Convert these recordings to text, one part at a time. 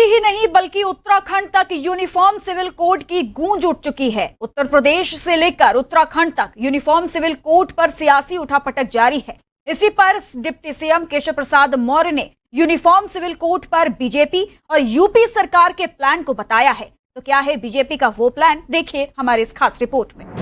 ही नहीं बल्कि उत्तराखंड तक यूनिफॉर्म सिविल कोड की गूंज उठ चुकी है। उत्तर प्रदेश से लेकर उत्तराखंड तक यूनिफॉर्म सिविल कोड पर सियासी उठापटक जारी है। इसी पर डिप्टी सीएम केशव प्रसाद मौर्य ने यूनिफॉर्म सिविल कोड पर बीजेपी और यूपी सरकार के प्लान को बताया है। तो क्या है बीजेपी का वो प्लान, देखिए हमारे इस खास रिपोर्ट में।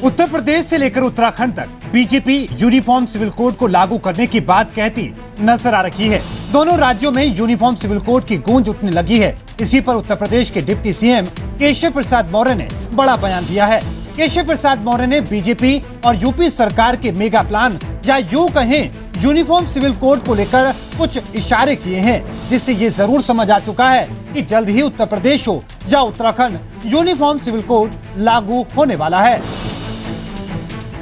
उत्तर प्रदेश से लेकर उत्तराखंड तक बीजेपी यूनिफॉर्म सिविल कोड को लागू करने की बात कहती नजर आ रही है। दोनों राज्यों में यूनिफॉर्म सिविल कोड की गूंज उठने लगी है। इसी पर उत्तर प्रदेश के डिप्टी सीएम केशव प्रसाद मौर्य ने बड़ा बयान दिया है। केशव प्रसाद मौर्य ने बीजेपी और यूपी सरकार के मेगा प्लान या यूं कहें यूनिफॉर्म सिविल कोड को लेकर कुछ इशारे किए हैं, जिससे ये जरूर समझ आ चुका है कि जल्द ही उत्तर प्रदेश हो या उत्तराखंड यूनिफॉर्म सिविल कोड लागू होने वाला है।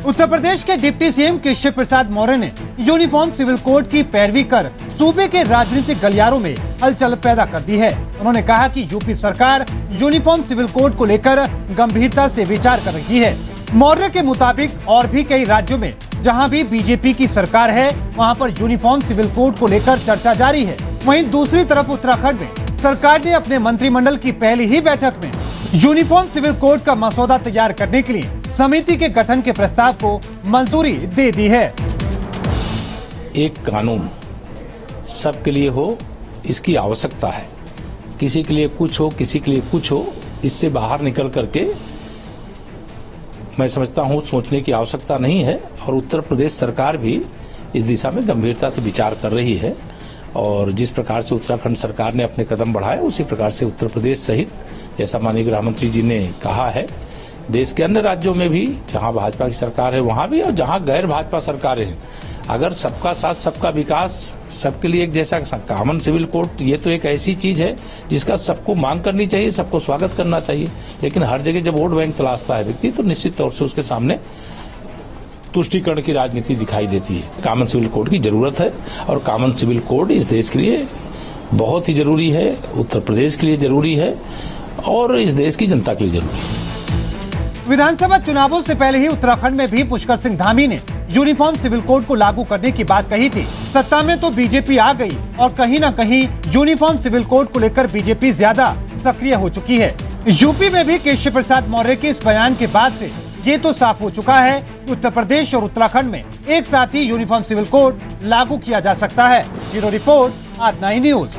उत्तर प्रदेश के डिप्टी सीएम केशव प्रसाद मौर्य ने यूनिफॉर्म सिविल कोड की पैरवी कर सूबे के राजनीतिक गलियारों में हलचल पैदा कर दी है। उन्होंने कहा कि यूपी सरकार यूनिफॉर्म सिविल कोड को लेकर गंभीरता से विचार कर रही है। मौर्य के मुताबिक और भी कई राज्यों में जहां भी बीजेपी की सरकार है, वहां पर यूनिफॉर्म सिविल कोड को लेकर चर्चा जारी है। वहीं दूसरी तरफ उत्तराखंड में सरकार ने अपने मंत्रिमंडल की पहली ही बैठक में यूनिफॉर्म सिविल कोड का मसौदा तैयार करने के लिए समिति के गठन के प्रस्ताव को मंजूरी दे दी है। एक कानून सबके लिए हो, इसकी आवश्यकता है। किसी के लिए कुछ हो, किसी के लिए कुछ हो, इससे बाहर निकल करके मैं समझता हूं सोचने की आवश्यकता नहीं है। और उत्तर प्रदेश सरकार भी इस दिशा में गंभीरता से विचार कर रही है। और जिस प्रकार से उत्तराखंड सरकार ने अपने कदम बढ़ाए, उसी प्रकार से उत्तर प्रदेश सहित, जैसा माननीय गृह मंत्री जी ने कहा है, देश के अन्य राज्यों में भी जहां भाजपा की सरकार है वहां भी, और जहां गैर भाजपा सरकारें हैं, अगर सबका साथ सबका विकास, सबके लिए एक जैसा कॉमन सिविल कोड, ये तो एक ऐसी चीज है जिसका सबको मांग करनी चाहिए, सबको स्वागत करना चाहिए। लेकिन हर जगह जब वोट बैंक तलाशता है व्यक्ति, तो निश्चित तौर से उसके सामने तुष्टीकरण की राजनीति दिखाई देती है। कॉमन सिविल कोड की जरूरत है और कॉमन सिविल कोड इस देश के लिए बहुत ही जरूरी है, उत्तर प्रदेश के लिए जरूरी है और इस देश की जनता के लिए जरूरी है। विधानसभा चुनावों से पहले ही उत्तराखंड में भी पुष्कर सिंह धामी ने यूनिफॉर्म सिविल कोड को लागू करने की बात कही थी। सत्ता में तो बीजेपी आ गई और कहीं न कहीं यूनिफॉर्म सिविल कोड को लेकर बीजेपी ज्यादा सक्रिय हो चुकी है। यूपी में भी केशव प्रसाद मौर्य के इस बयान के बाद से ये तो साफ हो चुका है कि उत्तर प्रदेश और उत्तराखंड में एक साथ ही यूनिफॉर्म सिविल कोड लागू किया जा सकता है। ब्यूरो रिपोर्ट, आज 9 न्यूज।